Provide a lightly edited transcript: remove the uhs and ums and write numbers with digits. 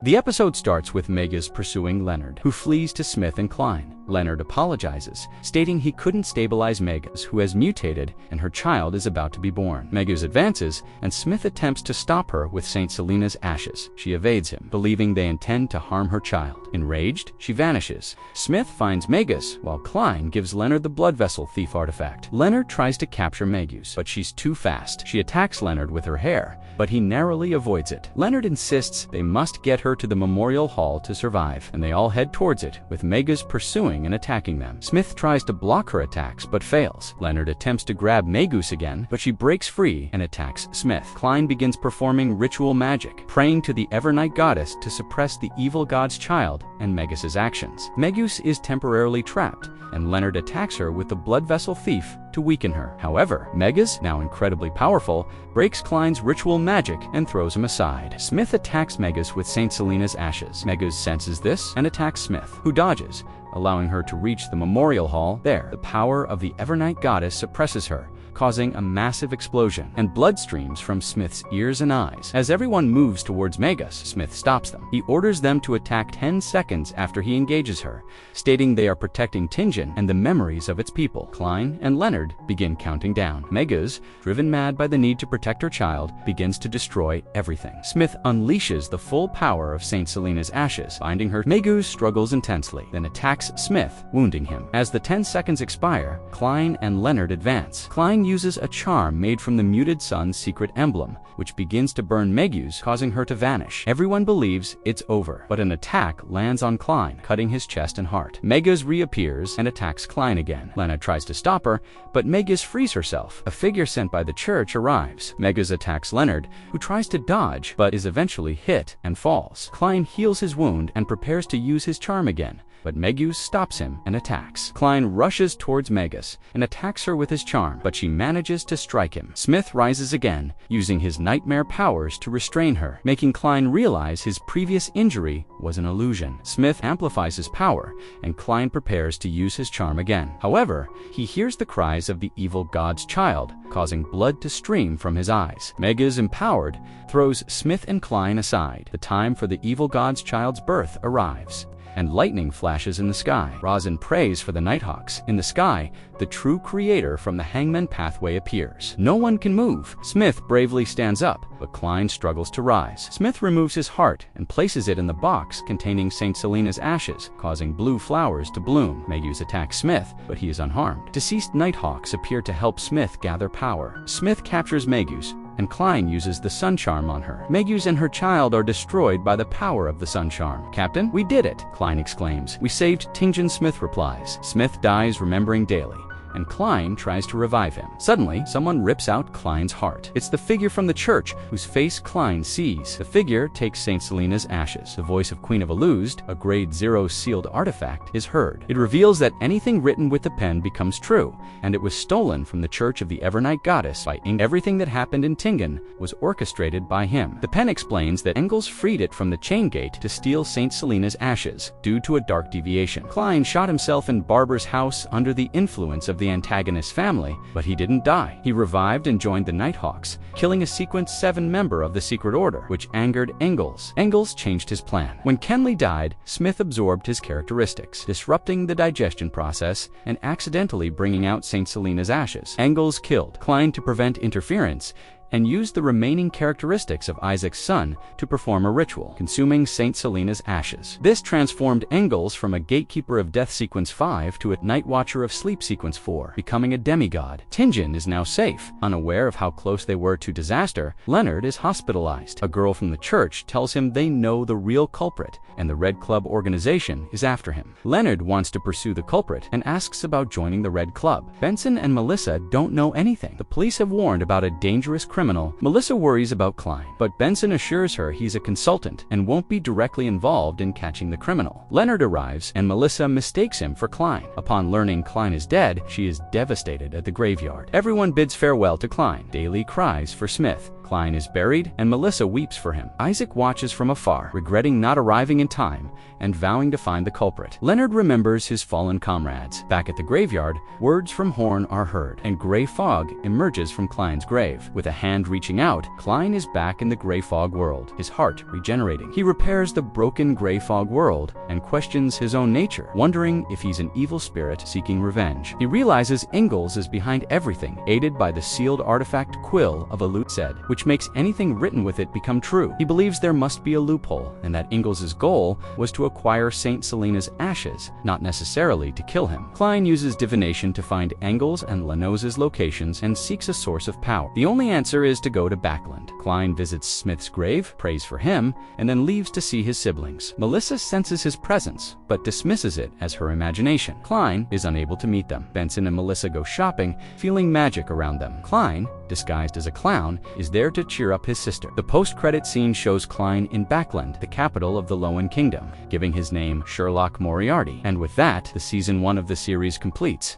The episode starts with Megas pursuing Leonard, who flees to Smith and Klein. Leonard apologizes, stating he couldn't stabilize Megas, who has mutated, and her child is about to be born. Megas advances, and Smith attempts to stop her with Saint Selena's ashes. She evades him, believing they intend to harm her child. Enraged, she vanishes. Smith finds Megas, while Klein gives Leonard the blood vessel thief artifact. Leonard tries to capture Megas, but she's too fast. She attacks Leonard with her hair, but he narrowly avoids it. Leonard insists they must get her to the memorial hall to survive, and they all head towards it, with Megas pursuing and attacking them. Smith tries to block her attacks, but fails. Leonard attempts to grab Megas again, but she breaks free and attacks Smith. Klein begins performing ritual magic, praying to the Evernight goddess to suppress the evil god's child and Megas' actions. Megas is temporarily trapped, and Leonard attacks her with the blood vessel thief to weaken her. However, Megas, now incredibly powerful, breaks Klein's ritual magic and throws him aside. Smith attacks Megas with Saint Selena's ashes. Megas senses this and attacks Smith, who dodges, allowing her to reach the memorial hall. There, the power of the Evernight goddess suppresses her, causing a massive explosion, and blood streams from Smith's ears and eyes. As everyone moves towards Megas, Smith stops them. He orders them to attack 10 seconds after he engages her, stating they are protecting Tingen and the memories of its people. Klein and Leonard begin counting down. Megas, driven mad by the need to protect her child, begins to destroy everything. Smith unleashes the full power of Saint Selena's ashes, binding her. Megas struggles intensely, then attacks Smith, wounding him. As the 10 seconds expire, Klein and Leonard advance. Klein uses a charm made from the muted sun's secret emblem, which begins to burn Megas, causing her to vanish. Everyone believes it's over, but an attack lands on Klein, cutting his chest and heart. Megas reappears and attacks Klein again. Leonard tries to stop her, but Megas frees herself. A figure sent by the church arrives. Megas attacks Leonard, who tries to dodge, but is eventually hit and falls. Klein heals his wound and prepares to use his charm again, but Megas stops him and attacks. Klein rushes towards Megas and attacks her with his charm, but she manages to strike him. Smith rises again, using his nightmare powers to restrain her, making Klein realize his previous injury was an illusion. Smith amplifies his power, and Klein prepares to use his charm again. However, he hears the cries of the evil god's child, causing blood to stream from his eyes. Megas, empowered, throws Smith and Klein aside. The time for the evil god's child's birth arrives, and lightning flashes in the sky. Rosin prays for the Nighthawks. In the sky, the true creator from the Hangman pathway appears. No one can move. Smith bravely stands up, but Klein struggles to rise. Smith removes his heart and places it in the box containing Saint Selena's ashes, causing blue flowers to bloom. Megas attacks Smith, but he is unharmed. Deceased Nighthawks appear to help Smith gather power. Smith captures Megas, and Klein uses the sun charm on her. Megas and her child are destroyed by the power of the sun charm. "Captain, we did it!" Klein exclaims. "We saved Tingen," Smith replies. Smith dies remembering daily, and Klein tries to revive him. Suddenly, someone rips out Klein's heart. It's the figure from the church, whose face Klein sees. The figure takes Saint Selena's ashes. The voice of Queen of Illused, a Grade 0 sealed artifact, is heard. It reveals that anything written with the pen becomes true, and it was stolen from the Church of the Evernight Goddess by Ing. Everything that happened in Tingen was orchestrated by him. The pen explains that Engels freed it from the chain gate to steal Saint Selena's ashes, due to a dark deviation. Klein shot himself in Barber's house under the influence of the antagonist's family, but he didn't die. He revived and joined the Nighthawks, killing a Sequence 7 member of the Secret Order, which angered Engels. Engels changed his plan. When Kenley died, Smith absorbed his characteristics, disrupting the digestion process and accidentally bringing out Saint Selena's ashes. Engels killed Klein to prevent interference, and used the remaining characteristics of Isaac's son to perform a ritual, consuming Saint Selena's ashes. This transformed Engels from a gatekeeper of Death Sequence 5 to a Night Watcher of Sleep Sequence 4, becoming a demigod. Tingen is now safe. Unaware of how close they were to disaster, Leonard is hospitalized. A girl from the church tells him they know the real culprit, and the Red Club organization is after him. Leonard wants to pursue the culprit and asks about joining the Red Club. Benson and Melissa don't know anything. The police have warned about a dangerous criminal. Melissa worries about Klein, but Benson assures her he's a consultant and won't be directly involved in catching the criminal. Leonard arrives, and Melissa mistakes him for Klein. Upon learning Klein is dead, she is devastated at the graveyard. Everyone bids farewell to Klein. Daly cries for Smith. Klein is buried, and Melissa weeps for him. Isaac watches from afar, regretting not arriving in time and vowing to find the culprit. Leonard remembers his fallen comrades. Back at the graveyard, words from Horn are heard, and gray fog emerges from Klein's grave. With a hand reaching out, Klein is back in the gray fog world, his heart regenerating. He repairs the broken gray fog world and questions his own nature, wondering if he's an evil spirit seeking revenge. He realizes Ingalls is behind everything, aided by the sealed artifact quill of Alutzed, which makes anything written with it become true. He believes there must be a loophole, and that Ingalls' goal was to acquire Saint Selena's ashes, not necessarily to kill him. Klein uses divination to find Ingalls and Lanos's locations and seeks a source of power. The only answer is to go to Backland. Klein visits Smith's grave, prays for him, and then leaves to see his siblings. Melissa senses his presence, but dismisses it as her imagination. Klein is unable to meet them. Benson and Melissa go shopping, feeling magic around them. Klein, disguised as a clown, is there to cheer up his sister. The post-credit scene shows Klein in Backland, the capital of the Lowen Kingdom, giving his name Sherlock Moriarty. And with that, the season 1 of the series completes.